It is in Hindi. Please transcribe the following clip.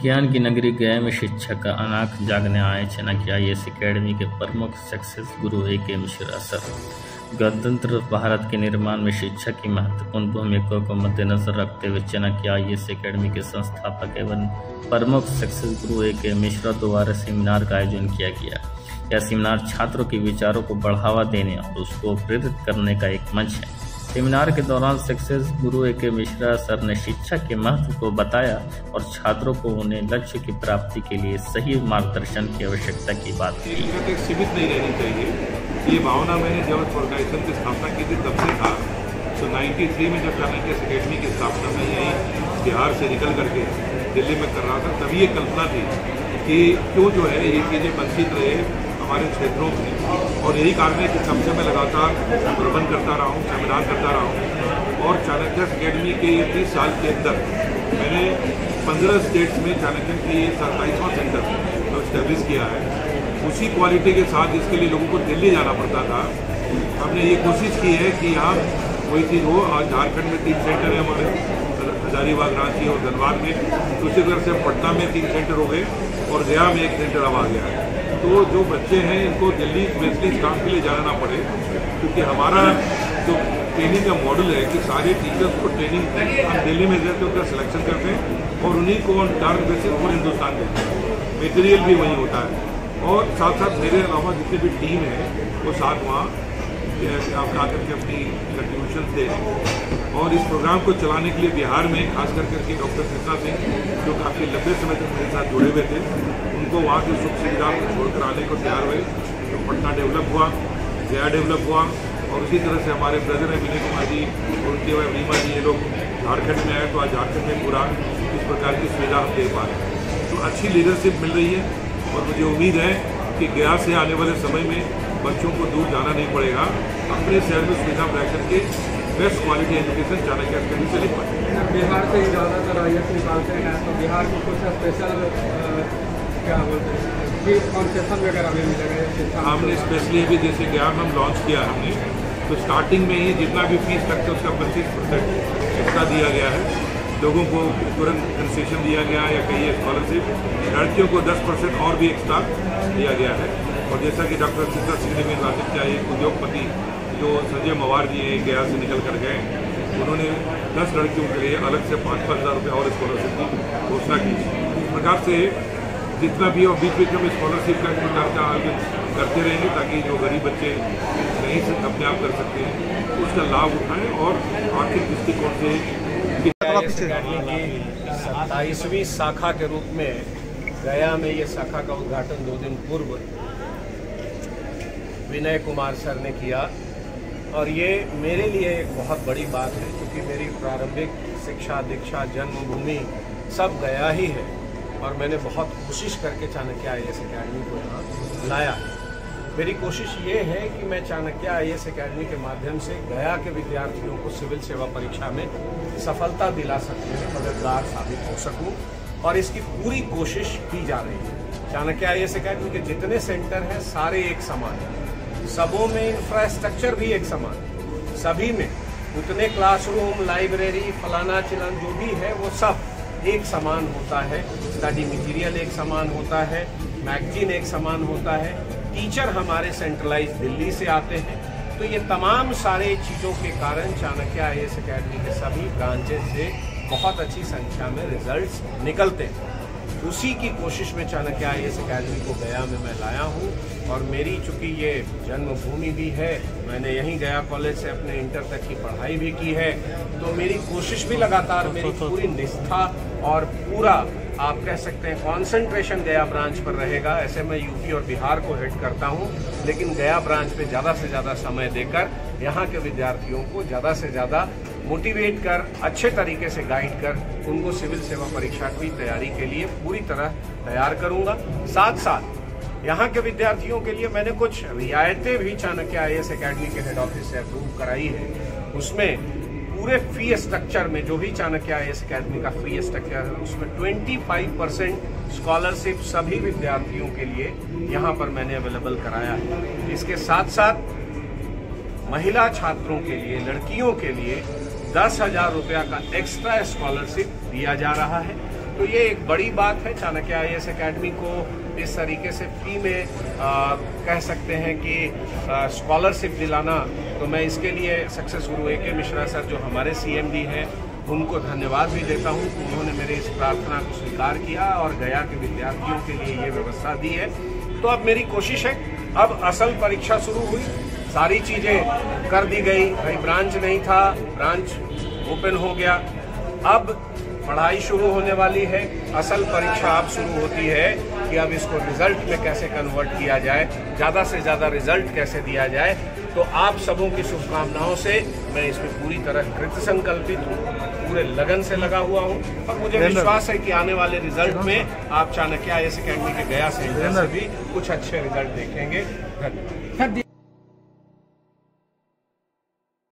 ज्ञान की नगरी गया में शिक्षा का अनाख जागने आए चाणक्य आईएएस अकेडमी के प्रमुख सक्सेस गुरु ए.के. मिश्रा सर। गणतंत्र भारत के निर्माण में शिक्षा की महत्वपूर्ण भूमिका को मद्देनजर रखते हुए चाणक्य आईएएस अकेडमी के संस्थापक एवं प्रमुख सक्सेस गुरु ए.के. मिश्रा द्वारा सेमिनार का आयोजन किया गया। यह सेमिनार छात्रों के विचारों को बढ़ावा देने और उसको प्रेरित करने का एक मंच है। सेमिनार के दौरान सक्सेस गुरु ए.के. मिश्रा सर ने शिक्षा के महत्व को बताया और छात्रों को उन्हें लक्ष्य की प्राप्ति के लिए सही मार्गदर्शन की आवश्यकता की बात की। सीमित नहीं रहनी चाहिए, ये भावना मैंने जब ऑर्गेनाइजेशन की स्थापना की थी तब से था। तो 93 में जब चाणक्य अकेडमी की स्थापना में यही बिहार से निकल करके दिल्ली में कर रहा था, तभी ये कल्पना थी कि क्यों जो है ये चीज़ें वंचित रहे हमारे क्षेत्रों में। और यही कारण है कि तब से मैं लगातार प्रबंध करता रहा हूँ, सेमिनार करता रहा हूँ। और चाणक्य अकेडमी के 30 साल के अंदर मैंने 15 स्टेट्स में चाणक्य की 27वां सेंटर स्टैब्लिश किया है। उसी क्वालिटी के साथ इसके लिए लोगों को दिल्ली जाना पड़ता था। हमने ये कोशिश की है कि यहाँ कोई चीज़ हो। आज झारखंड में 3 सेंटर है हमारे, हजारीबाग, रांची और धनबाद में। दूसरी तरफ से पटना में 3 सेंटर हो गए और गया में 1 सेंटर अब आ गया है। तो जो बच्चे हैं इनको दिल्ली स्पेशली काम के लिए जाना ना पड़े, क्योंकि हमारा जो ट्रेनिंग का मॉडल है कि सारे टीचर्स को ट्रेनिंग हम दिल्ली में जाकर उनका सिलेक्शन करते हैं और उन्हीं को ऑन टारगेट बेसिस पूरे हिंदुस्तान देते हैं। मटेरियल भी वही होता है और साथ साथ मेरे अलावा जितनी भी टीम है वो साथ वहाँ आप आकर के अपनी कंट्रीब्यूशन दे। और इस प्रोग्राम को चलाने के लिए बिहार में खास करके डॉक्टर कृष्णा सिंह जो काफ़ी लंबे समय तक मेरे साथ जुड़े हुए थे, उनको वहाँ की सुख सुविधा को छोड़कर आने को तैयार हुए। तो पटना डेवलप हुआ, गया डेवलप हुआ और उसी तरह से हमारे ब्रदर हैं विनय कुमार जी और उनके भाई रीमा जी, ये लोग झारखंड में आए तो आज झारखंड में पूरा इस प्रकार की सुविधा हम दे पा रहे हैं। तो अच्छी लीडरशिप मिल रही है और मुझे उम्मीद है कि गया से आने वाले समय में बच्चों को दूर जाना नहीं पड़ेगा, अपने शहर में सुविधा रह करके best quality education Chanakya academy से ले पाए। बिहार से ही ज़्यादातर आईएएस निकालते हैं, तो बिहार को कुछ स्पेशल क्या बोलते हैं कॉन्सेशन वगैरह भी मिलेगा? हमने स्पेशली अभी जैसे गया हम लॉन्च किया हमने, तो स्टार्टिंग में ही जितना भी फीस लगता है उसका 25% एक्स्ट्रा दिया गया है। लोगों को तुरंत कंसेशन दिया गया है या कहीं स्कॉलरशिप। लड़कियों को 10% और भी एक्स्ट्रा दिया गया है। और जैसा कि डॉक्टर कृष्णा सिंह ने भी बात किया, एक उद्योगपति जो संजय मवार जी हैं गया से निकल कर गए, उन्होंने 10 लड़कियों के लिए अलग से 5-5 हज़ार रुपये और स्कॉलरशिप की घोषणा की। इस प्रकार से जितना भी और बीच बीच में स्कॉलरशिप का इस प्रकार का आयोजन करते रहेंगे ताकि जो गरीब बच्चे नहीं से अपने आप कर सकते हैं उसका लाभ उठाएं और आर्थिक दृष्टिकोण से अकेडमी की 27वीं शाखा के रूप में गया में ये शाखा का उद्घाटन 2 दिन पूर्व विनय कुमार सर ने किया। और ये मेरे लिए एक बहुत बड़ी बात है क्योंकि मेरी प्रारंभिक शिक्षा दीक्षा जन्मभूमि सब गया ही है और मैंने बहुत कोशिश करके चाणक्य आईएएस अकेडमी को यहाँ लाया। मेरी कोशिश ये है कि मैं चाणक्य आईएएस अकेडमी के माध्यम से गया के विद्यार्थियों को सिविल सेवा परीक्षा में सफलता दिला सकते हैं, मददगार साबित हो सकूं और इसकी पूरी कोशिश की जा रही है। चाणक्य आईएएस अकेडमी के जितने सेंटर हैं सारे एक समान हैं, सबों में इंफ्रास्ट्रक्चर भी एक समान, सभी में उतने क्लासरूम, लाइब्रेरी, फलाना चिलान जो भी है वो सब एक समान होता है। स्टडी मटेरियल एक समान होता है, मैगजीन एक समान होता है, टीचर हमारे सेंट्रलाइज दिल्ली से आते हैं। तो ये तमाम सारे चीज़ों के कारण चाणक्य आईएएस अकेडमी के सभी ब्रांचेस से बहुत अच्छी संख्या में रिजल्ट्स निकलते हैं। उसी की कोशिश में चाणक्य आईएएस अकेडमी को गया में मैं लाया हूँ। और मेरी चूँकि ये जन्मभूमि भी है, मैंने यहीं गया कॉलेज से अपने इंटर तक की पढ़ाई भी की है, तो मेरी कोशिश भी लगातार, मेरी पूरी निष्ठा और पूरा आप कह सकते हैं कॉन्सेंट्रेशन गया ब्रांच पर रहेगा। ऐसे मैं यूपी और बिहार को हेड करता हूँ, लेकिन गया ब्रांच पे ज़्यादा से ज़्यादा समय देकर यहाँ के विद्यार्थियों को ज़्यादा से ज़्यादा मोटिवेट कर, अच्छे तरीके से गाइड कर उनको सिविल सेवा परीक्षा की तैयारी के लिए पूरी तरह तैयार करूँगा। साथ साथ यहाँ के विद्यार्थियों के लिए मैंने कुछ रियायतें भी चाणक्य आईएएस अकेडमी के हेड ऑफिस से अप्रूव कराई है। उसमें पूरे फी स्ट्रक्चर में जो भी चाणक्य आईएएस अकेडमी का फी स्ट्रक्चर है उसमें 25% स्कॉलरशिप सभी विद्यार्थियों के लिए यहाँ पर मैंने अवेलेबल कराया है। इसके साथ साथ महिला छात्रों के लिए, लड़कियों के लिए 10,000 रुपया का एक्स्ट्रा स्कॉलरशिप दिया जा रहा है। तो ये एक बड़ी बात है। चाणक्य IAS अकेडमी को इस तरीके से फ्री में कह सकते हैं कि स्कॉलरशिप दिलाना, तो मैं इसके लिए सक्सेस गुरु AK मिश्रा सर जो हमारे CMD हैं उनको धन्यवाद भी देता हूँ। उन्होंने मेरी इस प्रार्थना को स्वीकार किया और गया के विद्यार्थियों के लिए ये व्यवस्था दी है। तो अब मेरी कोशिश है, अब असल परीक्षा शुरू हुई, सारी चीज़ें कर दी गई। भाई ब्रांच नहीं था, ब्रांच ओपन हो गया, अब पढ़ाई शुरू होने वाली है। असल परीक्षा अब शुरू होती है कि अब इसको रिजल्ट में कैसे कन्वर्ट किया जाए, ज़्यादा से ज़्यादा रिजल्ट कैसे दिया जाए। तो आप सबों की शुभकामनाओं से मैं इसमें पूरी तरह कृत संकल्पित हूँ, पूरे लगन से लगा हुआ हूँ और मुझे विश्वास है कि आने वाले रिजल्ट में आप चाणक्य IAS अकेडमी के गया सेंटर से भी कुछ अच्छे रिजल्ट देखेंगे। धन्यवाद।